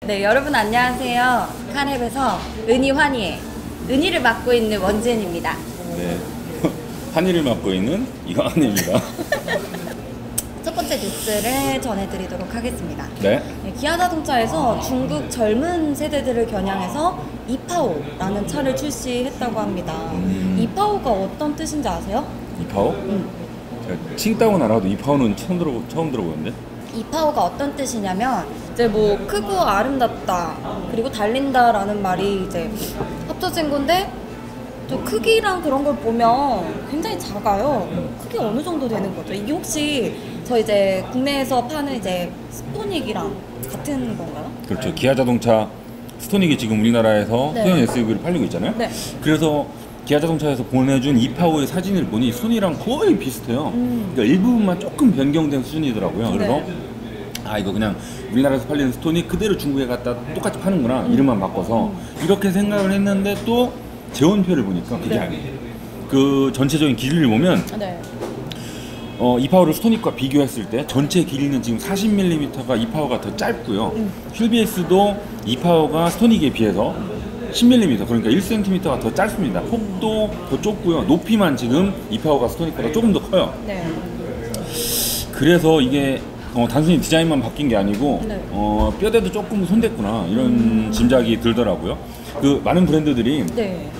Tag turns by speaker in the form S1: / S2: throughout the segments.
S1: 네, 여러분 안녕하세요. 칸앱에서 은희 환희의 은희를 맡고 있는 원지은입니다.
S2: 네, 환희를 맡고 있는 이광환입니다.
S1: 첫 번째 뉴스를 전해드리도록 하겠습니다.
S2: 네.
S1: 네, 기아자동차에서 중국 젊은 세대들을 겨냥해서 이파오라는 차를 출시했다고 합니다. 이파오가 어떤 뜻인지 아세요?
S2: 이파오? 제가 칭따오는 알아도 이파오는 처음 들어보는데.
S1: 이파오가 어떤 뜻이냐면 이제 뭐 크고 아름답다 그리고 달린다라는 말이 이제 합쳐진 건데 또 크기랑 그런 걸 보면 굉장히 작아요. 크기 어느 정도 되는 거죠? 이게 혹시 저 이제 국내에서 파는 이제 스토닉이랑 같은 건가요?
S2: 그렇죠. 기아자동차 스토닉이 지금 우리나라에서
S1: 네.
S2: 소형 SUV를 팔리고 있잖아요.
S1: 네.
S2: 그래서 기아자동차에서 보내준 이파오의 사진을 보니 순이랑 거의 비슷해요. 그러니까 일부분만 조금 변경된 순이더라고요. 그래서
S1: 네.
S2: 아 이거 그냥 우리나라에서 팔리는 스토닉 그대로 중국에 갖다 똑같이 파는구나 이름만 바꿔서 이렇게 생각을 했는데 또 재원표를 보니까 그게
S1: 네.
S2: 아니에요. 그 전체적인 길이를 보면
S1: 네.
S2: 이파오를 스토닉과 비교했을 때 전체 길이는 지금 40mm가 이파오가 더 짧고요. 휠베이스도 이파오가 스토닉에 비해서 10mm 그러니까 1cm가 더 짧습니다. 폭도 더 좁고요. 높이만 지금 이파오가 스토닉보다 조금 더 커요.
S1: 네.
S2: 그래서 이게 단순히 디자인만 바뀐 게 아니고
S1: 네.
S2: 뼈대도 조금 손댔구나 이런 짐작이 들더라고요. 그 많은 브랜드들이
S1: 네.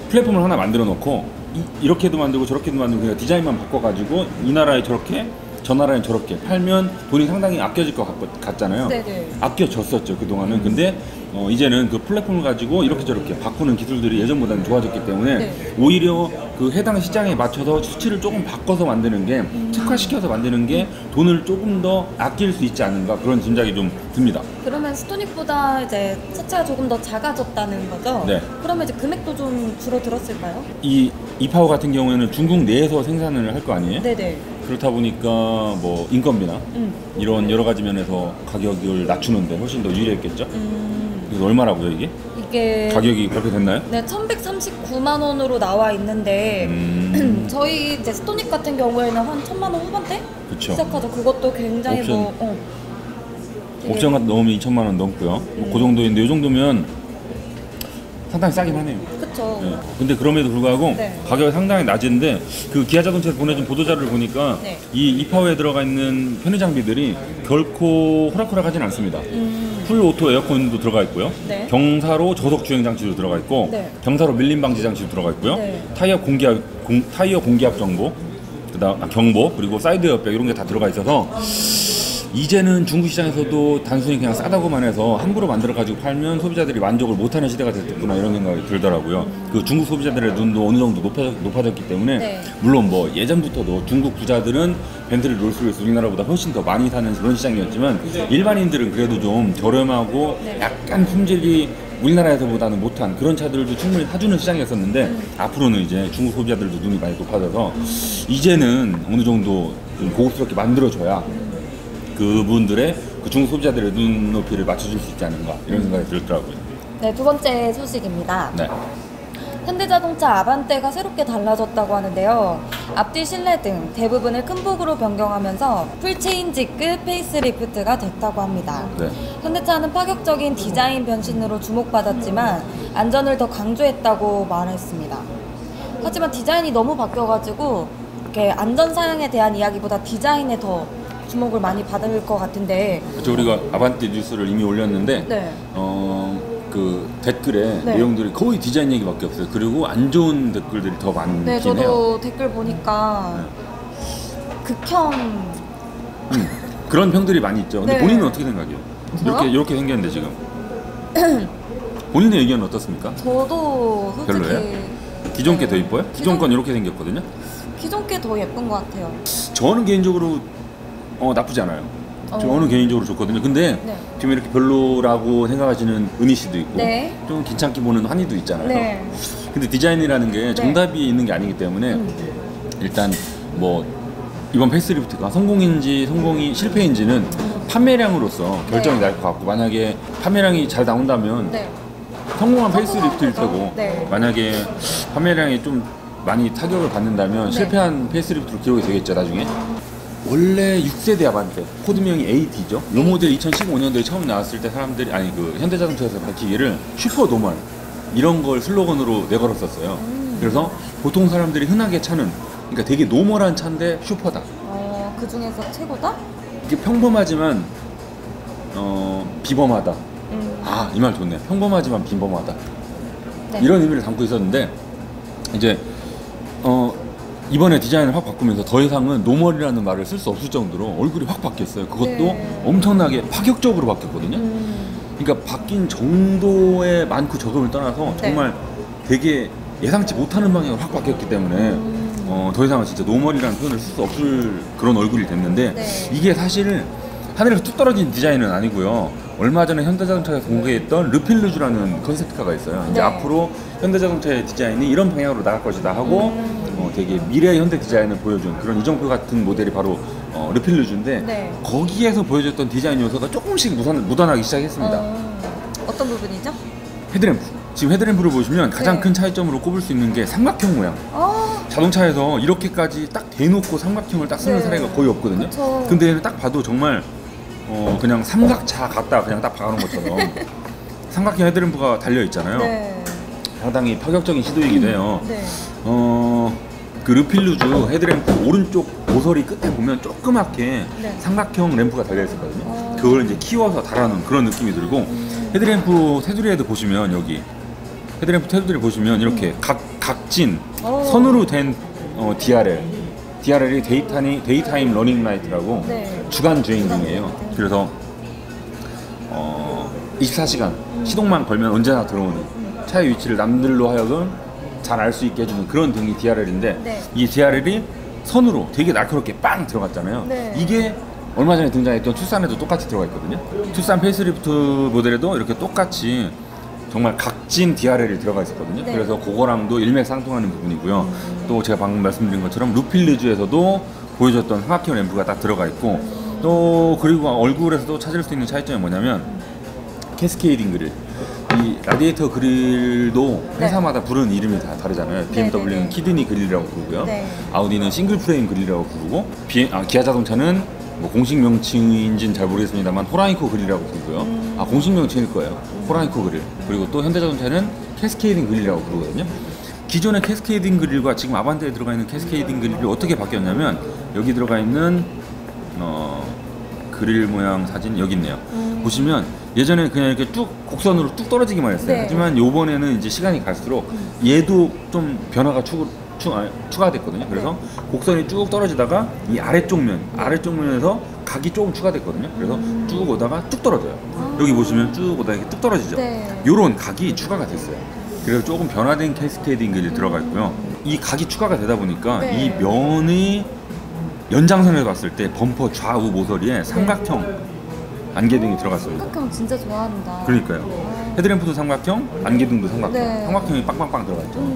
S2: 플랫폼을 하나 만들어 놓고 이렇게도 만들고 저렇게도 만들고 그냥 디자인만 바꿔가지고 이 나라에 저렇게 저 나라에 저렇게 팔면 돈이 상당히 아껴질 것 같잖아요.
S1: 네네.
S2: 아껴졌었죠 그동안은. 근데 이제는 그 플랫폼을 가지고 이렇게 저렇게 바꾸는 기술들이 예전보다는 좋아졌기 때문에
S1: 네.
S2: 오히려 그 해당 시장에 맞춰서 수치를 조금 바꿔서 만드는 게 특화시켜서 만드는 게 돈을 조금 더 아낄 수 있지 않은가 그런 짐작이 좀 듭니다.
S1: 그러면 스토닉보다 이제 차체가 조금 더 작아졌다는 거죠?
S2: 네.
S1: 그러면 이제 금액도 좀 줄어들었을까요?
S2: 이 이파오 같은 경우에는 중국 내에서 생산을 할 거 아니에요?
S1: 네네.
S2: 그렇다 보니까 뭐 인건비나 이런 여러 가지 면에서 가격을 낮추는데 훨씬 더 유리했겠죠? 그래서 얼마라고요 이게?
S1: 이게
S2: 가격이 그렇게 됐나요?
S1: 네, 1139만 원으로 나와 있는데 저희 이제 스토닉 같은 경우에는 한 1000만 원 후반대?
S2: 그쵸.
S1: 시작하죠. 그것도 굉장히
S2: 옵션.
S1: 되게
S2: 옵션 같은 넣으면 2천만 원 넘고요. 뭐 그 정도인데 이 정도면 상당히 싸긴 하네요.
S1: 그쵸.
S2: 네. 근데 그럼에도 불구하고
S1: 네.
S2: 가격이 상당히 낮은데 그 기아자동차에서 보내준 보도자료를 보니까
S1: 네.
S2: 이 이파오에 들어가 있는 편의 장비들이 결코 호락호락하진 않습니다. 풀 오토 에어컨도 들어가 있고요.
S1: 네.
S2: 경사로 저속 주행 장치도 들어가 있고
S1: 네.
S2: 경사로 밀림 방지 장치도 들어가 있고요.
S1: 네.
S2: 타이어 공기압 정보, 그다음 경보 그리고 사이드 에어백 이런 게 다 들어가 있어서 이제는 중국 시장에서도 단순히 그냥 싸다고만 해서 함부로 만들어 가지고 팔면 소비자들이 만족을 못하는 시대가 됐구나 이런 생각이 들더라고요. 그 중국 소비자들의 눈도 어느 정도 높아졌기 때문에
S1: 네.
S2: 물론 뭐 예전부터도 중국 부자들은 벤틀리 롤스로이스 우리나라보다 훨씬 더 많이 사는 그런 시장이었지만 일반인들은 그래도 좀 저렴하고
S1: 네.
S2: 약간 품질이 우리나라에서보다는 못한 그런 차들도 충분히 사주는 시장이었었는데 앞으로는 이제 중국 소비자들도 눈이 많이 높아져서 이제는 어느 정도 좀 고급스럽게 만들어줘야 그분들의 그 중국 소비자들의 눈높이를 맞춰줄 수 있지 않은가 이런 생각이 들더라고요.
S1: 네, 두 번째 소식입니다.
S2: 네.
S1: 현대자동차 아반떼가 새롭게 달라졌다고 하는데요. 앞뒤 실내 등 대부분을 큰 폭으로 변경하면서 풀체인지급 페이스리프트가 됐다고 합니다.
S2: 네.
S1: 현대차는 파격적인 디자인 변신으로 주목받았지만 안전을 더 강조했다고 말했습니다. 하지만 디자인이 너무 바뀌어가지고 이렇게 안전 사양에 대한 이야기보다 디자인에 더 주목을 많이 받을 것 같은데.
S2: 그렇죠. 우리가 아반떼 뉴스를 이미 올렸는데
S1: 네.
S2: 그 댓글에
S1: 네.
S2: 내용들이 거의 디자인 얘기밖에 없어요. 그리고 안 좋은 댓글들이 더 많긴
S1: 네,
S2: 해요.
S1: 저도 댓글 보니까 극혐.
S2: 그런 평들이 많이 있죠. 근데
S1: 네.
S2: 본인은 어떻게 생각해요?
S1: 저요?
S2: 이렇게 생겼는데 지금 본인의 의견은 어떻습니까?
S1: 저도 솔직히
S2: 별로예요? 기존 게 더 이뻐요? 기존 건 이렇게 생겼거든요.
S1: 기존 게 더 예쁜 것 같아요.
S2: 저는 개인적으로 나쁘지 않아요. 저는 개인적으로 좋거든요. 근데
S1: 네.
S2: 지금 이렇게 별로라고 생각하시는 은희 씨도 있고
S1: 네.
S2: 좀 귀찮게 보는 환희도 있잖아요.
S1: 네.
S2: 근데 디자인이라는 게 정답이 있는 게 아니기 때문에 일단 뭐 이번 페이스리프트가 성공이 실패인지는 판매량으로서 결정이
S1: 네.
S2: 날 것 같고 만약에 판매량이 잘 나온다면
S1: 네.
S2: 성공한 페이스리프트일
S1: 거죠.
S2: 테고
S1: 네.
S2: 만약에 판매량이 좀 많이 타격을 받는다면
S1: 네.
S2: 실패한 페이스리프트로 기록이 되겠죠 나중에. 원래 6세대 아반떼 코드명이 AT죠. 이 모델 2015년도에 처음 나왔을 때 사람들이 아니 그 현대자동차에서 밝히기를 슈퍼 노멀 이런 걸 슬로건으로 내걸었었어요. 그래서 보통 사람들이 흔하게 차는 그러니까 되게 노멀한 차인데 슈퍼다.
S1: 그 중에서 최고다?
S2: 이게 평범하지만 비범하다. 아, 이 말 좋네. 평범하지만 비범하다.
S1: 네.
S2: 이런 의미를 담고 있었는데 이제 이번에 디자인을 확 바꾸면서 더 이상은 노멀이라는 말을 쓸 수 없을 정도로 얼굴이 확 바뀌었어요. 그것도
S1: 네.
S2: 엄청나게 파격적으로 바뀌었거든요. 그러니까 바뀐 정도의 많고 적음을 떠나서
S1: 네.
S2: 정말 되게 예상치 못하는 방향으로 확 바뀌었기 때문에 더 이상은 진짜 노멀이라는 표현을 쓸 수 없을 그런 얼굴이 됐는데
S1: 네.
S2: 이게 사실 하늘에서 뚝 떨어진 디자인은 아니고요. 얼마 전에 현대자동차에서 공개했던 르필루즈라는 컨셉트카가 있어요. 이제
S1: 네.
S2: 앞으로 현대자동차의 디자인이 이런 방향으로 나갈 것이다 하고 되게 미래 현대 디자인을 보여준 그런 이정표 같은 모델이 바로 르필루즈인데
S1: 네.
S2: 거기에서 보여줬던 디자인 요소가 조금씩 묻어나기 시작했습니다.
S1: 어떤 부분이죠?
S2: 헤드램프. 지금 헤드램프를 보시면 가장
S1: 네.
S2: 큰 차이점으로 꼽을 수 있는 게 삼각형 모양. 자동차에서 이렇게까지 딱 대놓고 삼각형을 딱 쓰는
S1: 네.
S2: 사례가 거의 없거든요.
S1: 그쵸.
S2: 근데 얘는 딱 봐도 정말 그냥 삼각차 같다 그냥 딱 박아놓은 것처럼 삼각형 헤드램프가 달려 있잖아요.
S1: 네.
S2: 상당히 파격적인 시도이기도 해요.
S1: 네.
S2: 그 르필루즈 헤드램프 오른쪽 모서리 끝에 보면 조그맣게
S1: 네.
S2: 삼각형 램프가 달려 있었거든요. 그걸 이제 키워서 달아놓은 그런 느낌이 들고 헤드램프 테두리 헤드 보시면 여기 헤드램프 테두리 보시면 이렇게 각진 선으로 된 DRL이 데이타임 러닝 라이트라고
S1: 네.
S2: 주간 주행등이에요. 그래서 24시간 시동만 걸면 언제나 들어오는 차의 위치를 남들로 하여금 잘 알 수 있게 해주는 그런 등이 DRL인데
S1: 네.
S2: 이 DRL이 선으로 되게 날카롭게 빵 들어갔잖아요.
S1: 네.
S2: 이게 얼마 전에 등장했던 투싼에도 똑같이 들어가 있거든요. 투싼 페이스리프트 모델에도 이렇게 똑같이 정말 각진 DRL이 들어가 있었거든요.
S1: 네.
S2: 그래서 그거랑도 일맥상통하는 부분이고요. 또 제가 방금 말씀드린 것처럼 루필리즈에서도 보여줬던 삼각형 램프가 딱 들어가 있고 또 그리고 얼굴에서도 찾을 수 있는 차이점이 뭐냐면 캐스케이딩 그릴. 이 라디에이터 그릴도 회사마다 부르는 이름이 다 다르잖아요. BMW는 키드니 그릴이라고 부르고요.
S1: 네.
S2: 아우디는 싱글 프레임 그릴이라고 부르고 기아 자동차는 뭐 공식 명칭인지는 잘 모르겠습니다만 호라이코 그릴이라고 부르고요. 공식 명칭일 거예요. 호라이코 그릴. 그리고 또 현대자동차는 캐스케이딩 그릴이라고 부르거든요. 기존의 캐스케이딩 그릴과 지금 아반떼에 들어가 있는 캐스케이딩 그릴이 어떻게 바뀌었냐면 여기 들어가 있는 그릴 모양 사진 여기 있네요. 보시면 예전에 그냥 이렇게 쭉 곡선으로 뚝 떨어지기만 했어요.
S1: 네.
S2: 하지만 요번에는 이제 시간이 갈수록 얘도 좀 변화가 추가됐거든요. 그래서 곡선이 쭉 떨어지다가 이 아래쪽면에서 각이 조금 추가됐거든요. 그래서 쭉 오다가 뚝 떨어져요. 여기 보시면 쭉 오다가 이렇게 뚝 떨어지죠.
S1: 네.
S2: 요런 각이 추가가 됐어요. 그래서 조금 변화된 캐스케이딩 그릴이 들어가 있고요. 이 각이 추가가 되다 보니까
S1: 네.
S2: 이 면의 연장선에서 봤을 때 범퍼 좌우 모서리에 삼각형 안개등이 들어갔습니다.
S1: 삼각형 진짜 좋아한다.
S2: 그러니까요. 헤드램프도 삼각형, 안개등도 삼각형.
S1: 네.
S2: 삼각형이 빵빵빵 들어가 있죠.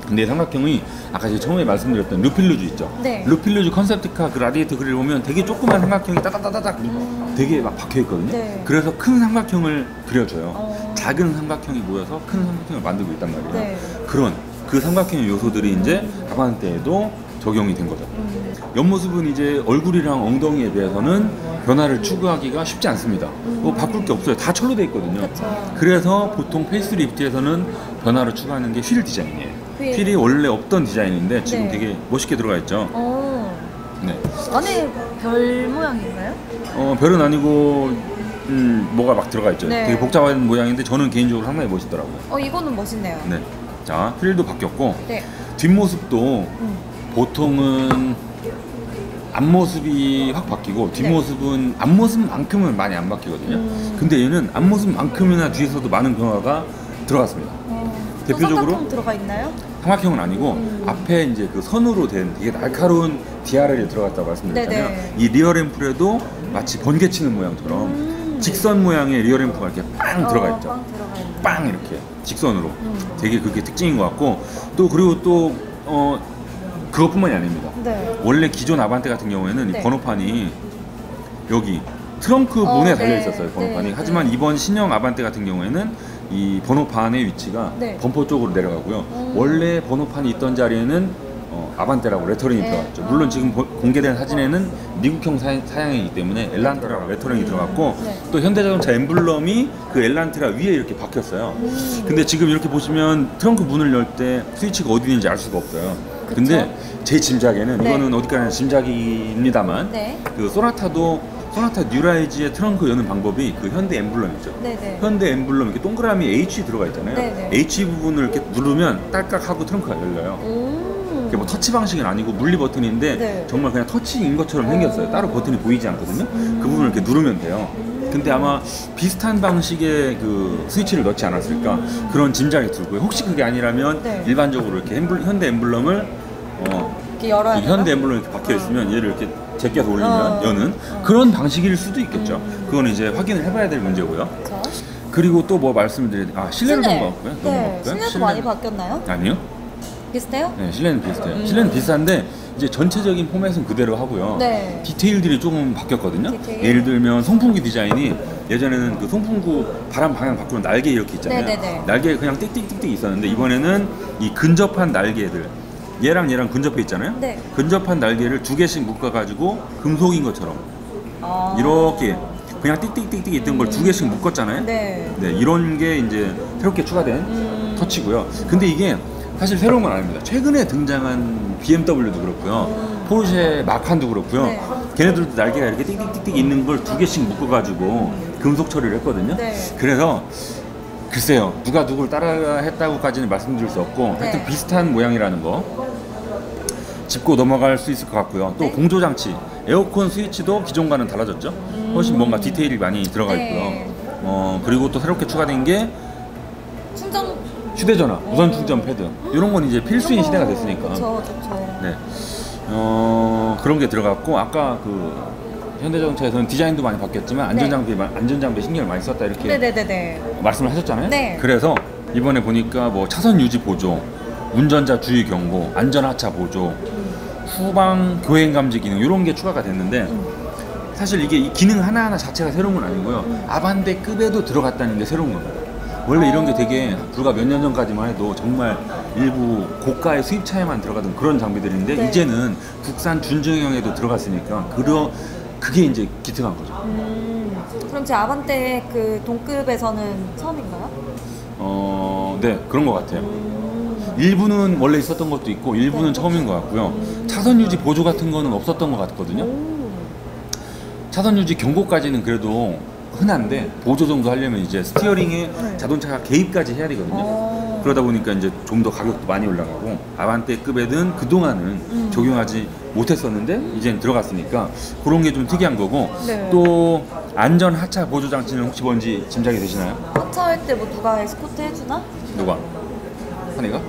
S2: 근데 삼각형이 아까 제가 처음에 말씀드렸던 루필루즈 있죠.
S1: 네.
S2: 루필루즈 컨셉트카 그 라디에이터 그릴 보면 되게 조그만 삼각형이 따다다다닥 되게 막 박혀 있거든요.
S1: 네.
S2: 그래서 큰 삼각형을 그려줘요. 작은 삼각형이 모여서 큰 삼각형을 만들고 있단 말이에요.
S1: 네.
S2: 그런 그 삼각형의 요소들이 이제 아반떼에도 적용이 된 거죠. 옆모습은 이제 얼굴이랑 엉덩이에 비해서는 변화를 추구하기가 쉽지 않습니다. 뭐 바꿀 게 없어요. 다 철로 돼 있거든요.
S1: 그쵸.
S2: 그래서 보통 페이스리프트에서는 변화를 추구하는 게 휠 디자인이에요.
S1: 휠.
S2: 휠이 원래 없던 디자인인데 지금
S1: 네.
S2: 되게 멋있게 들어가 있죠. 네.
S1: 안에 별 모양인가요?
S2: 별은 아니고 뭐가 막 들어가 있죠.
S1: 네.
S2: 되게 복잡한 모양인데 저는 개인적으로 상당히 멋있더라고요.
S1: 이거는 멋있네요.
S2: 네. 자, 휠도 바뀌었고
S1: 네.
S2: 뒷모습도 보통은 앞모습이 확 바뀌고 뒷모습은 앞모습만큼은 많이 안 바뀌거든요. 근데 얘는 앞모습만큼이나 뒤에서도 많은 변화가 들어갔습니다. 대표적으로
S1: 삼각형 들어가 있나요?
S2: 삼각형은 아니고 앞에 이제 그 선으로 된 되게 날카로운 DRL이 들어갔다고 말씀드렸잖아요.
S1: 네네.
S2: 이 리어램프에도 마치 번개치는 모양처럼 직선 모양의 리어램프가 이렇게 빵 들어가 있죠.
S1: 빵 들어가 있네.
S2: 빵 이렇게 직선으로 되게 그게 특징인 것 같고 또 그리고 또 그것뿐만이 아닙니다.
S1: 네.
S2: 원래 기존 아반떼 같은 경우에는
S1: 네.
S2: 이 번호판이 여기 트렁크 문에 달려
S1: 네.
S2: 있었어요. 번호판이.
S1: 네.
S2: 하지만 이번 신형 아반떼 같은 경우에는 이 번호판의 위치가
S1: 네.
S2: 범퍼 쪽으로 내려가고요. 원래 번호판이 있던 자리에는 아반떼라고 레터링이
S1: 네.
S2: 들어갔죠. 물론 지금 공개된 사진에는 미국형 사양이기 때문에 엘란트라고 레터링이 들어갔고
S1: 네.
S2: 또 현대자동차 엠블럼이 그 엘란트라 위에 이렇게 박혔어요. 근데 지금 이렇게 보시면 트렁크 문을 열 때 스위치가 어디 있는지 알 수가 없어요.
S1: 그쵸?
S2: 근데 제 짐작에는
S1: 네.
S2: 이거는 어디까지나 짐작입니다만
S1: 네.
S2: 그 소나타 뉴라이즈의 트렁크 여는 방법이 그 현대 엠블럼이죠.
S1: 네네.
S2: 현대 엠블럼 이렇게 동그라미 H 들어가 있잖아요.
S1: 네네.
S2: H 부분을 이렇게 누르면 딸깍하고 트렁크가 열려요. 이게 뭐 터치 방식은 아니고 물리 버튼인데
S1: 네.
S2: 정말 그냥 터치인 것처럼 생겼어요. 따로 버튼이 보이지 않거든요. 그 부분을 이렇게 누르면 돼요. 근데 아마 비슷한 방식의 그 스위치를 넣지 않았을까 그런 짐작이 들고요. 혹시 그게 아니라면
S1: 네.
S2: 일반적으로 이렇게 현대 엠블럼을
S1: 이렇게 열어야
S2: 이
S1: 되나?
S2: 현대 엠블럼이 이렇게 박혀 있으면 얘를 이렇게 제껴서 올리면
S1: 어.
S2: 여는 그런 방식일 수도 있겠죠. 그거는 이제 확인을 해봐야 될 문제고요.
S1: 그쵸?
S2: 그리고 또 뭐 말씀드려야 돼? 실내를
S1: 실내.
S2: 넘어갈까요?
S1: 네. 실내도 많이 바뀌었나요?
S2: 아니요.
S1: 비슷해요?
S2: 네, 실내는 비슷해요. 실내는 비슷한데 이제 전체적인 포맷은 그대로 하고요.
S1: 네.
S2: 디테일들이 조금 바뀌었거든요.
S1: 디테일?
S2: 예를 들면 송풍구 디자인이 예전에는 그 송풍구 바람 방향 바꾸는 날개 이렇게 있잖아요.
S1: 네네네.
S2: 날개 그냥 띡띡띡띡 있었는데 이번에는 이 근접한 날개들 얘랑 근접해 있잖아요.
S1: 네.
S2: 근접한 날개를 두 개씩 묶어가지고 금속인 것처럼
S1: 아.
S2: 이렇게 그냥 띡띡띡띡 있던 걸 두 개씩 묶었잖아요.
S1: 네.
S2: 네, 이런 게 이제 새롭게 추가된 터치고요. 근데 이게 사실 새로운 건 아닙니다. 최근에 등장한 BMW도 그렇고요. 포르쉐 마칸도 그렇고요.
S1: 네.
S2: 걔네들도 날개가 이렇게 띡띡띡띡 있는 걸 두 개씩 묶어가지고 금속 처리를 했거든요.
S1: 네.
S2: 그래서 글쎄요, 누가 누굴 따라 했다고까지는 말씀드릴 수 없고
S1: 네.
S2: 하여튼 비슷한 모양이라는 거 짚고 넘어갈 수 있을 것 같고요. 또
S1: 네.
S2: 공조 장치, 에어컨 스위치도 기존과는 달라졌죠. 훨씬 뭔가 디테일이 많이 들어가
S1: 네.
S2: 있고요. 그리고 또 새롭게 추가된 게
S1: 충전.
S2: 휴대전화, 무선 충전 패드 이런 건 이제 필수인 시대가 됐으니까.
S1: 그쵸, 좋죠.
S2: 네. 그런 게 들어갔고 아까 그 현대자동차에서는 디자인도 많이 바뀌었지만 안전장비에 신경을 많이 썼다 이렇게
S1: 네네네네.
S2: 말씀을 하셨잖아요.
S1: 네.
S2: 그래서 이번에 보니까 뭐 차선 유지 보조, 운전자 주의 경고, 안전 하차 보조, 후방 교행 감지 기능 이런 게 추가가 됐는데 사실 이게 이 기능 하나하나 자체가 새로운 건 아니고요. 아반떼급에도 들어갔다는 게 새로운 겁니다. 원래 이런 게 되게 불과 몇 년 전까지만 해도 정말 일부 고가의 수입차에만 들어가던 그런 장비들인데
S1: 네.
S2: 이제는 국산 준중형에도 들어갔으니까 그게 이제 기특한 거죠.
S1: 그럼 제 아반떼 그 동급에서는 처음인가요?
S2: 네, 그런 것 같아요. 일부는 원래 있었던 것도 있고 일부는
S1: 네.
S2: 처음인 것 같고요. 차선 유지 보조 같은 거는 없었던 것 같거든요. 차선 유지 경고까지는 그래도 흔한데 보조 정도 하려면 이제 스티어링에
S1: 네.
S2: 자동차가 개입까지 해야 되거든요. 그러다 보니까 이제 좀 더 가격도 많이 올라가고 아반떼급에는 그동안은 적용하지 못했었는데 이제는 들어갔으니까 그런 게 좀 특이한 거고
S1: 네.
S2: 또 안전 하차 보조 장치는 혹시 뭔지 짐작이 되시나요?
S1: 하차할 때 뭐 누가 에스코트 해주나?
S2: 누가? 한이가?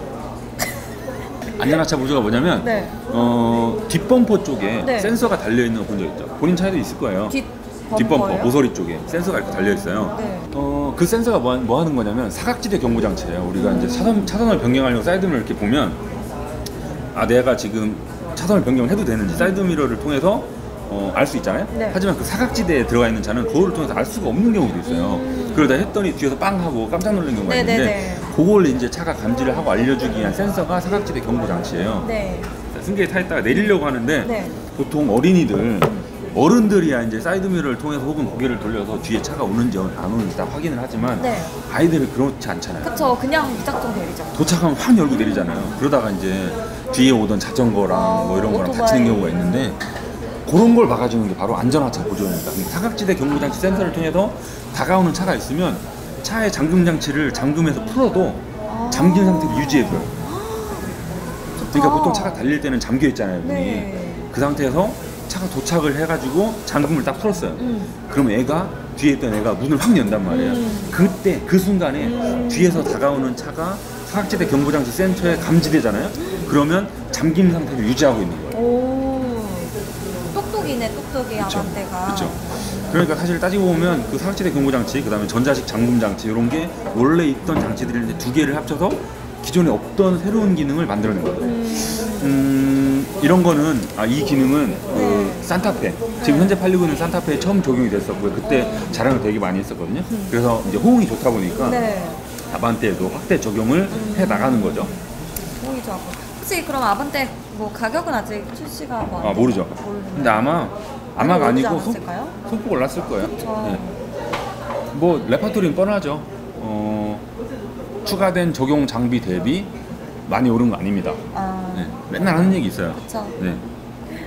S2: 안전 하차 보조가 뭐냐면
S1: 네.
S2: 뒷범퍼 쪽에
S1: 네.
S2: 센서가 달려 있는 거 본 적 있죠? 본인 차에도 있을 거예요. 뒷범퍼
S1: 뒷범퍼요?
S2: 모서리 쪽에 센서가 이렇게 달려 있어요.
S1: 네.
S2: 그 센서가 뭐 하는 거냐면 사각지대 경고 장치예요. 우리가 이제 차선을 변경하려고 사이드미러 이렇게 보면 내가 지금 차선을 변경을 해도 되는지 사이드미러를 통해서 알 수 있잖아요.
S1: 네.
S2: 하지만 그 사각지대에 들어가 있는 차는 거울을 통해서 알 수가 없는 경우도 있어요. 그러다 했더니 뒤에서 빵 하고 깜짝 놀란 경우가 있는데
S1: 네네네.
S2: 그걸 이제 차가 감지를 하고 알려주기 위한 센서가 사각지대 경고 장치예요.
S1: 네.
S2: 승객이 타 있다가 내리려고 하는데
S1: 네.
S2: 보통 어른들이야 이제 사이드미러를 통해서 혹은 고개를 돌려서 뒤에 차가 오는지 안 오는지 다 확인을 하지만
S1: 네.
S2: 아이들은 그렇지 않잖아요.
S1: 그쵸. 그냥 무작정 내리죠.
S2: 도착하면 확 열고 내리잖아요. 그러다가 이제 뒤에 오던 자전거랑 뭐 이런 거랑
S1: 오토바이.
S2: 다치는 경우가 있는데 그런 걸 막아주는 게 바로 안전하차 보조입니다. 사각지대 경고장치 센서를 통해서 다가오는 차가 있으면 차의 잠금 장치를 잠금해서 풀어도 잠긴 상태를 유지해줘요. 그러니까 보통 차가 달릴 때는 잠겨 있잖아요, 문이.
S1: 네.
S2: 그 상태에서 차가 도착을 해가지고 잠금을 딱 풀었어요. 그럼 뒤에 있던 애가 문을 확 연단 말이에요. 그때 그 순간에 뒤에서 다가오는 차가 사각지대 경고장치 센서에 감지되잖아요. 그러면 잠긴 상태를 유지하고 있는 거예요.
S1: 오. 똑똑이네, 똑똑이 아반떼가.
S2: 그렇죠. 그러니까 사실 따지고 보면 그 사각지대 경고장치, 그다음에 전자식 잠금 장치 이런 게 원래 있던 장치들인데 두 개를 합쳐서 기존에 없던 새로운 기능을 만들어낸 거예요. 이런 거는 이 기능은 그 산타페 지금 현재 팔리고 있는 산타페에 처음 적용이 됐었고요. 그때 자랑을 되게 많이 했었거든요. 그래서 이제 호응이 좋다 보니까
S1: 네.
S2: 아반떼에도 확대 적용을 해 나가는 거죠.
S1: 보이죠. 혹시 그럼 아반떼 뭐 가격은 아직 출시가 뭐 안
S2: 모르죠.
S1: 모르는데.
S2: 근데 아마가
S1: 오르지
S2: 아니고
S1: 않았을까요?
S2: 소폭 올랐을 거예요.
S1: 그쵸.
S2: 네. 뭐 레파토리는 뻔하죠. 추가된 적용 장비 대비 많이 오른 거 아닙니다. 네. 맨날 하는 얘기 있어요.
S1: 그쵸.
S2: 네.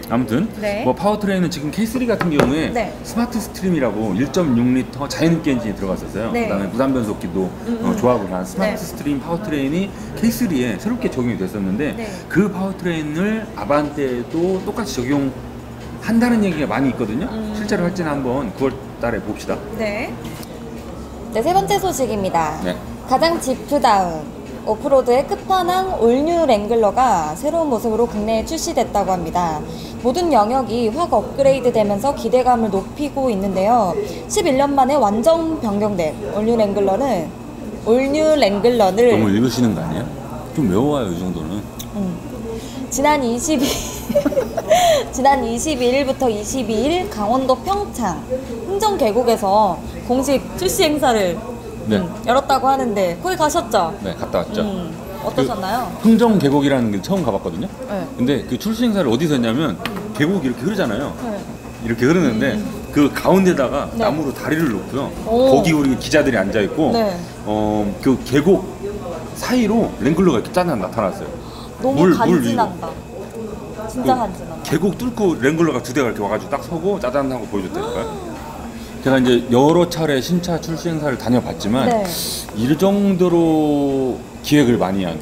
S2: 아무튼
S1: 네.
S2: 뭐 파워트레인은 지금 K3 같은 경우에
S1: 네.
S2: 스마트 스트림이라고 1.6L 자연흡기 엔진이 들어갔었어요.
S1: 네.
S2: 그다음에 무단 변속기도 조합을 한 스마트
S1: 네.
S2: 스트림 파워트레인이 K3에 새롭게 적용이 됐었는데
S1: 네.
S2: 그 파워트레인을 아반떼도 똑같이 적용한다는 얘기가 많이 있거든요. 실제로 할지는 한번 9월 달에 봅시다.
S1: 네. 네, 세 번째 소식입니다.
S2: 네.
S1: 가장 지프다운 오프로드의 끝판왕 올뉴 랭글러가 새로운 모습으로 국내에 출시됐다고 합니다. 모든 영역이 확 업그레이드 되면서 기대감을 높이고 있는데요. 11년 만에 완전 변경된 올뉴 랭글러를
S2: 너무 읽으시는 거 아니에요? 좀 외워와요, 이 정도는.
S1: 지난 22일부터 22일 강원도 평창 흥정계곡에서 공식 출시 행사를
S2: 네.
S1: 열었다고 하는데 거기 가셨죠?
S2: 네, 갔다 왔죠.
S1: 어떠셨나요?
S2: 흥정 계곡이라는 게 처음 가봤거든요.
S1: 네.
S2: 근데 그 출시 행사를 어디서 했냐면 계곡이 이렇게 흐르잖아요.
S1: 네.
S2: 이렇게 흐르는데 그 가운데다가
S1: 네.
S2: 나무로 다리를 놓고요.
S1: 오.
S2: 거기 우리 기자들이 앉아 있고
S1: 네.
S2: 그 계곡 사이로 랭글러가 이렇게 짜잔 나타났어요.
S1: 너무
S2: 물
S1: 간지난다. 진짜
S2: 그
S1: 간지난다.
S2: 계곡 뚫고 랭글러가 두 대가 이렇게 와가지고 딱 서고 짜잔 하고 보여줬다니까요. 제가 이제 여러 차례 신차 출시 행사를 다녀봤지만
S1: 네.
S2: 이 정도로 기획을 많이 한,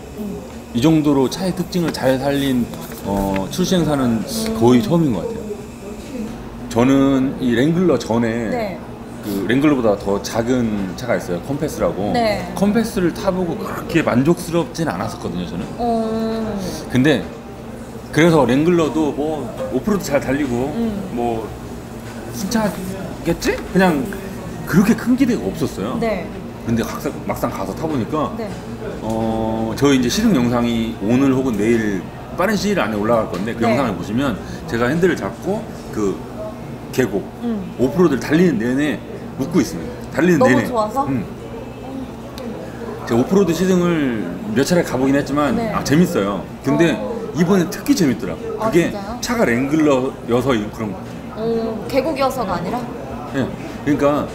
S2: 이 정도로 차의 특징을 잘 살린 출시 행사는 거의 처음인 것 같아요. 저는 이 랭글러 전에
S1: 네.
S2: 그 랭글러보다 더 작은 차가 있어요. 컴패스라고.
S1: 네.
S2: 컴패스를 타보고 그렇게 만족스럽진 않았었거든요, 저는.
S1: 어...
S2: 근데 그래서 랭글러도 뭐 오프로드 잘 달리고 뭐 신차겠지? 그냥 그렇게 큰 기대가 없었어요.
S1: 네.
S2: 근데 막상 가서 타보니까
S1: 네.
S2: 저희 이제 시승 영상이 오늘 혹은 내일 빠른 시일 안에 올라갈 건데 그
S1: 네.
S2: 영상을 보시면 제가 핸들을 잡고 그 계곡 오프로드를 달리는 내내 웃고 있습니다. 달리는
S1: 너무
S2: 내내.
S1: 좋아서?
S2: 제가 오프로드 시승을 몇 차례 가보긴 했지만
S1: 네.
S2: 재밌어요. 근데 이번에 특히 재밌더라고요.
S1: 아,
S2: 그게
S1: 진짜요?
S2: 차가 랭글러여서 그런 거.
S1: 계곡이어서가 아니라?
S2: 예. 그러니까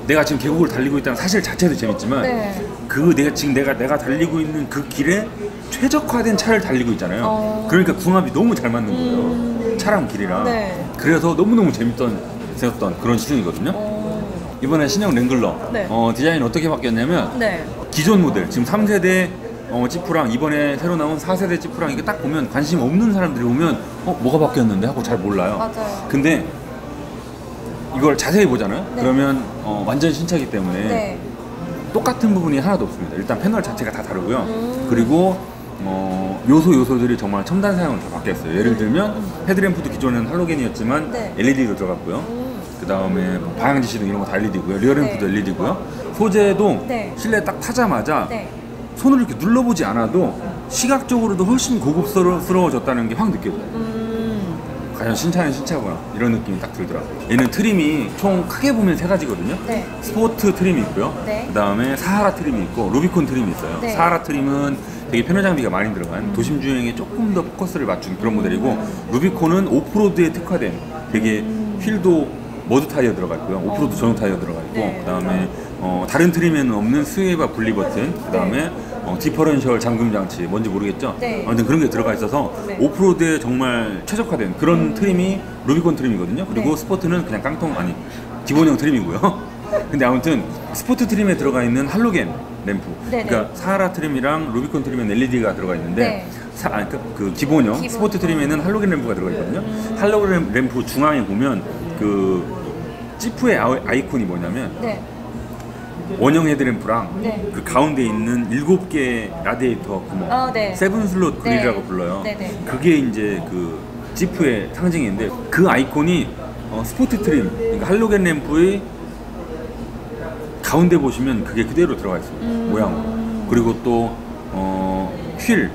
S2: 내가 지금 계곡을 달리고 있다는 사실 자체도 재밌지만
S1: 네.
S2: 그 내가 달리고 있는 그 길에 최적화된 차를 달리고 있잖아요. 그러니까 궁합이 너무 잘 맞는 거예요. 차랑 길이랑.
S1: 네.
S2: 그래서 너무너무 재밌던 그런 시승이거든요. 이번에 신형 랭글러
S1: 네.
S2: 디자인 어떻게 바뀌었냐면
S1: 네.
S2: 기존 모델 지금 3세대 지프랑 이번에 새로 나온 4세대 지프랑 이게 딱 보면 관심 없는 사람들이 보면 뭐가 바뀌었는데 하고 잘 몰라요.
S1: 맞아요.
S2: 근데 이걸 자세히 보잖아요.
S1: 네.
S2: 그러면 완전 신차기 때문에
S1: 네.
S2: 똑같은 부분이 하나도 없습니다. 일단 패널 자체가 다 다르고요. 그리고 요소들이 정말 첨단 사양으로 다 바뀌었어요. 예를 들면 헤드램프도 기존에는 할로겐이었지만
S1: 네.
S2: LED도 들어갔고요. 그 다음에 방향지 시동 이런 거 다 LED고요. 리어램프도
S1: 네.
S2: LED고요. 소재도
S1: 네.
S2: 실내 딱 타자마자
S1: 네.
S2: 손으로 이렇게 눌러보지 않아도 시각적으로도 훨씬 고급스러워졌다는 게 확 느껴져요. 과연 신차는 신차구나 이런 느낌이 딱 들더라고요. 얘는 트림이 총 크게 보면 세 가지거든요.
S1: 네.
S2: 스포트 트림이 있고요.
S1: 네.
S2: 그 다음에 사하라 트림이 있고 루비콘 트림이 있어요.
S1: 네.
S2: 사하라 트림은 되게 편의 장비가 많이 들어간 도심 주행에 조금 더 포커스를 맞춘 그런 모델이고 루비콘은 오프로드에 특화된 되게 휠도 머드 타이어 들어가 있고요. 오프로드 전용 타이어 들어가 있고
S1: 네.
S2: 그 다음에 다른 트림에는 없는 스웨이바 분리 버튼 그 다음에 디퍼런셜 잠금 장치 뭔지 모르겠죠?
S1: 네.
S2: 아무튼 그런 게 들어가 있어서
S1: 네.
S2: 오프로드에 정말 최적화된 그런 트림이 루비콘 트림이거든요. 그리고
S1: 네.
S2: 스포트는 그냥 기본형 트림이고요. 근데 아무튼 스포트 트림에 들어가 있는 할로겐 램프.
S1: 네네.
S2: 그러니까 사하라 트림이랑 루비콘 트림엔 LED가 들어가 있는데
S1: 네.
S2: 그 기본형
S1: 기본.
S2: 스포트 트림에는 할로겐 램프가 들어가 있거든요. 할로겐 램프 중앙에 보면 그 지프의 아이콘이 뭐냐면
S1: 네.
S2: 원형 헤드램프랑
S1: 네.
S2: 그 가운데 있는 7개 라디에이터 구멍
S1: 네.
S2: 세븐 슬롯 그릴이라고
S1: 네.
S2: 불러요.
S1: 네네.
S2: 그게 이제 그 지프의 상징인데 그 아이콘이 스포트 트림 그러니까 할로겐 램프의 가운데 보시면 그게 그대로 들어가 있어요. 모양으로. 그리고 또 휠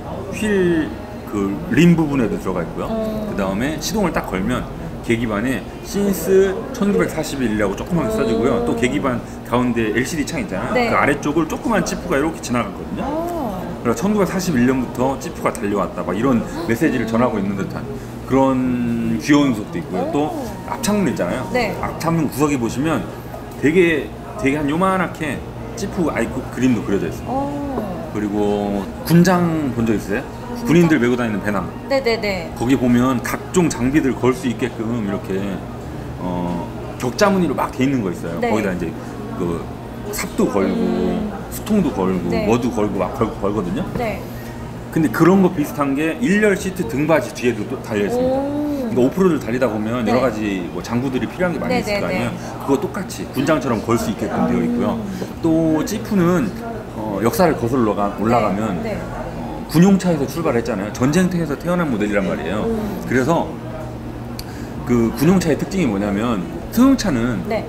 S2: 그 림 부분에도 들어가 있고요. 그 다음에 시동을 딱 걸면 계기반에 신스 1941이라고 조그맣게 써지고요. 또 계기반 가운데 LCD 창 있잖아요.
S1: 네.
S2: 그 아래쪽을 조그만 지프가 이렇게 지나갔거든요. 그래서 1941년부터 지프가 달려왔다 막 이런 메시지를 전하고 있는 듯한 그런 귀여운 녀석도 있고요. 또 앞창문 있잖아요.
S1: 네.
S2: 앞창문 구석에 보시면 되게 한 요만하게 지프 아이콘 그림도 그려져 있어요. 그리고 군장 본 적 있어요? 군인들 메고 다니는 배낭.
S1: 네네네.
S2: 거기 보면 각종 장비들 걸 수 있게끔 이렇게 격자무늬로 막 돼 있는 거 있어요.
S1: 네.
S2: 거기다 이제 그 삽도 걸고 수통도 걸고
S1: 네.
S2: 뭐도 걸고 막 걸거든요.
S1: 네.
S2: 근데 그런 거 비슷한 게 1열 시트 등받이 뒤에도 또 달려 있습니다. 그러니까 오프로드를 달리다 보면
S1: 네.
S2: 여러 가지 뭐 장구들이 필요한 게 많이
S1: 네,
S2: 있을 거
S1: 네,
S2: 아니에요.
S1: 네.
S2: 그거 똑같이 군장처럼 걸 수 있게끔 되어 있고요. 또 지프는 역사를 거슬러 올라가면
S1: 네.
S2: 군용차에서 출발했잖아요. 전쟁터에서 태어난 모델이란 말이에요. 그래서 그 군용차의 특징이 뭐냐면 승용차는
S1: 네.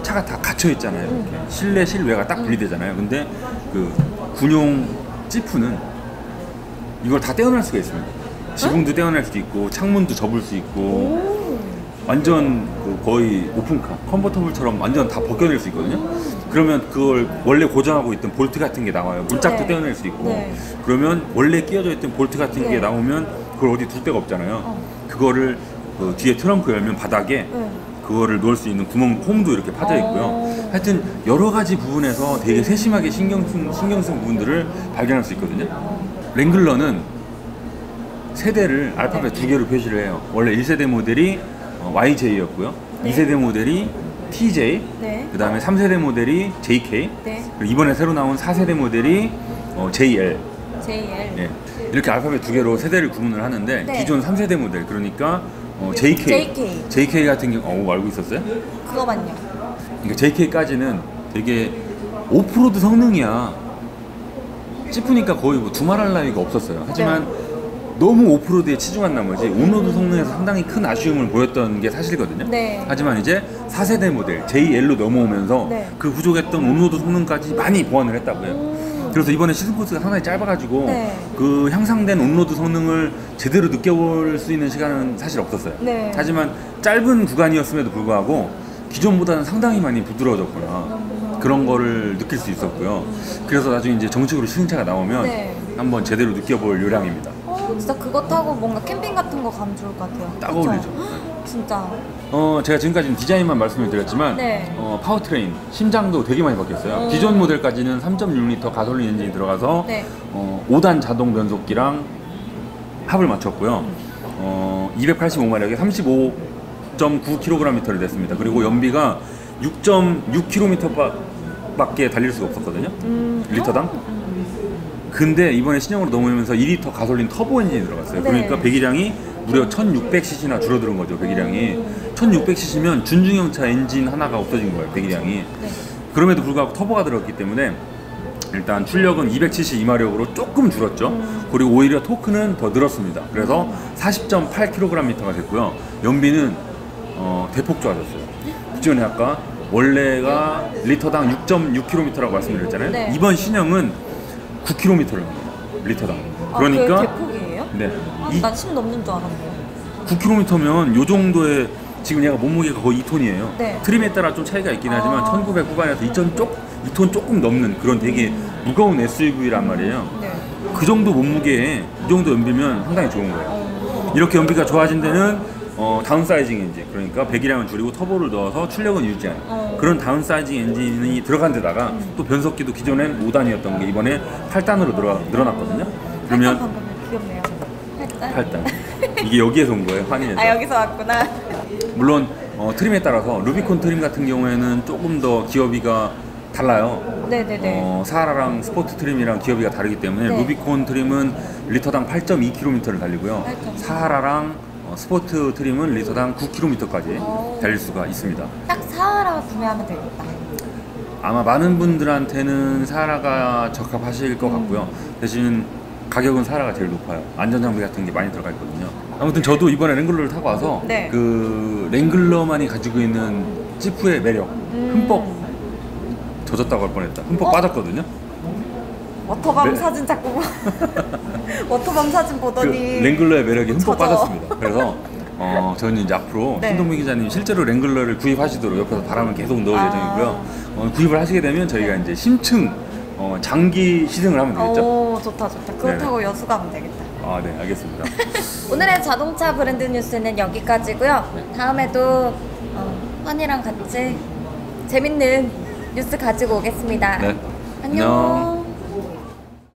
S2: 차가 다 갇혀 있잖아요. 이렇게 실내 실외가 딱 분리되잖아요. 근데 그 군용 지프는 이걸 다 떼어낼 수가 있습니다. 지붕도 떼어낼 수 있고 창문도 접을 수 있고 완전 그 거의 오픈카 컨버터블처럼 완전 다 벗겨낼 수 있거든요. 그러면 그걸 원래 고정하고 있던 볼트 같은 게 나와요. 문짝도
S1: 네.
S2: 떼어낼 수 있고.
S1: 네.
S2: 그러면 원래 끼워져 있던 볼트 같은 게
S1: 네.
S2: 나오면 그걸 어디 둘 데가 없잖아요. 그거를 그 뒤에 트렁크 열면 바닥에 그거를 넣을 수 있는 구멍 홈도 이렇게 파져 있고요. 하여튼 여러 가지 부분에서 되게 세심하게 신경 쓴 부분들을 발견할 수 있거든요. 랭글러는 세대를 알파벳 두 개로 표시를 해요. 원래 1세대 모델이 YJ였고요.
S1: 네.
S2: 2세대 모델이 TJ,
S1: 네.
S2: 그 다음에 3세대 모델이 JK,
S1: 네.
S2: 그리고 이번에 새로 나온 4세대 모델이 JL.
S1: JL.
S2: 예. 이렇게 알파벳 두 개로 세대를 구분을 하는데
S1: 네.
S2: 기존 3세대 모델 그러니까 JK.
S1: JK.
S2: JK 같은 경우 알고 있었어요?
S1: 그거만요.
S2: 그러니까 JK까지는 되게 오프로드 성능이야. 찌푸니까 거의 뭐 두말할 나위가 없었어요. 하지만 너무 오프로드에 치중한 나머지 온로드 성능에서 상당히 큰 아쉬움을 보였던 게 사실이거든요.
S1: 네.
S2: 하지만 이제 4세대 모델 JL로 넘어오면서
S1: 네.
S2: 그 부족했던 온로드 성능까지 많이 보완을 했다고요. 그래서 이번에 시즌 코스가 상당히 짧아가지고
S1: 네.
S2: 그 향상된 온로드 성능을 제대로 느껴볼 수 있는 시간은 사실 없었어요.
S1: 네.
S2: 하지만 짧은 구간이었음에도 불구하고 기존보다는 상당히 많이 부드러워졌구나 그런 거를 느낄 수 있었고요. 그래서 나중에 이제 정식으로 시승차가 나오면
S1: 네.
S2: 한번 제대로 느껴볼 요량입니다.
S1: 진짜 그거 타고 뭔가 캠핑 같은 거 가면 좋을 것 같아요.
S2: 딱
S1: 그쵸?
S2: 어울리죠.
S1: 진짜.
S2: 제가 지금까지는 디자인만 말씀을 드렸지만
S1: 네.
S2: 파워트레인, 심장도 되게 많이 바뀌었어요. 기존 모델까지는 3.6L 가솔린 엔진이 들어가서
S1: 네.
S2: 5단 자동 변속기랑 합을 맞췄고요. 285마력에 35.9kgm를 냈습니다. 그리고 연비가 6.6km 밖에 달릴 수가 없었거든요. 리터당. 근데 이번에 신형으로 넘어오면서 2리터 가솔린 터보 엔진이 들어갔어요.
S1: 네.
S2: 그러니까 배기량이 무려 1600cc나 줄어드는 거죠. 배기량이 1600cc면 준중형차 엔진 하나가 없어진 거예요. 배기량이.
S1: 네.
S2: 그럼에도 불구하고 터보가 들어갔기 때문에 일단 출력은 200cc 이마력으로 조금 줄었죠. 그리고 오히려 토크는 더 늘었습니다. 그래서 40.8kgm가 됐고요. 연비는 대폭 좋아졌어요. 기존에 아까 원래가 리터당 6.6km라고 말씀드렸잖아요.
S1: 네.
S2: 이번 신형은 9km를 합니다. 리터당. 그러니까
S1: 그게 대폭이에요?
S2: 네.
S1: 난 10 넘는 줄 알았는데.
S2: 9km면 요 정도의 지금 얘가 몸무게가 거의 2톤이에요.
S1: 네.
S2: 트림에 따라 좀 차이가 있긴 하지만 1900 후반에서 2톤 조금 넘는 그런 되게 무거운 SUV란 말이에요.
S1: 네.
S2: 그 정도 몸무게에 이 정도 연비면 상당히 좋은 거예요. 이렇게 연비가 좋아진 데는 다운사이징 엔진, 그러니까 배기량을 줄이고 터보를 넣어서 출력은 유지하는 그런 다운사이징 엔진이 들어간 데다가 또 변속기도 기존엔 5단이었던 게 이번에 8단으로 늘어났거든요. 그러면
S1: 방금 귀엽네요.
S2: 8단. 이게 여기에서 온 거예요, 환희에서.
S1: 아, 여기서 왔구나.
S2: 물론 트림에 따라서 루비콘 트림 같은 경우에는 조금 더 기어비가 달라요.
S1: 네네네.
S2: 사하라랑 스포트 트림이랑 기어비가 다르기 때문에
S1: 네.
S2: 루비콘 트림은 리터당 8.2km를 달리고요.
S1: 8.2.
S2: 사하라랑 스포트 트림은 리터당 9km까지 달릴 수가 있습니다.
S1: 딱 사하라 구매하면 되겠다.
S2: 아마 많은 분들한테는 사하라가 적합하실 것 같고요. 대신 가격은 사하라가 제일 높아요. 안전장비 같은 게 많이 들어가 있거든요. 아무튼 저도 이번에 랭글러를 타고 와서
S1: 네.
S2: 그 랭글러만이 가지고 있는 지프의 매력 흠뻑 젖었다고 할 뻔했다. 흠뻑 빠졌거든요.
S1: 워터밤
S2: 네.
S1: 사진 자꾸 워터밤 사진
S2: 그
S1: 보더니
S2: 랭글러의 매력이 흠뻑
S1: 젖어.
S2: 빠졌습니다. 그래서 저는 이제 앞으로
S1: 네.
S2: 신동민 기자님 실제로 랭글러를 구입하시도록 옆에서 바람을 계속 넣을
S1: 아.
S2: 예정이고요. 구입을 하시게 되면 저희가 이제 심층 장기 시승을 하면 되겠죠?
S1: 오, 좋다 좋다. 그거
S2: 네네.
S1: 타고 여수 가면 되겠다.
S2: 아, 네, 알겠습니다.
S1: 오늘의 자동차 브랜드 뉴스는 여기까지고요. 다음에도 환희랑 같이 재밌는 뉴스 가지고 오겠습니다.
S2: 네.
S1: 안녕.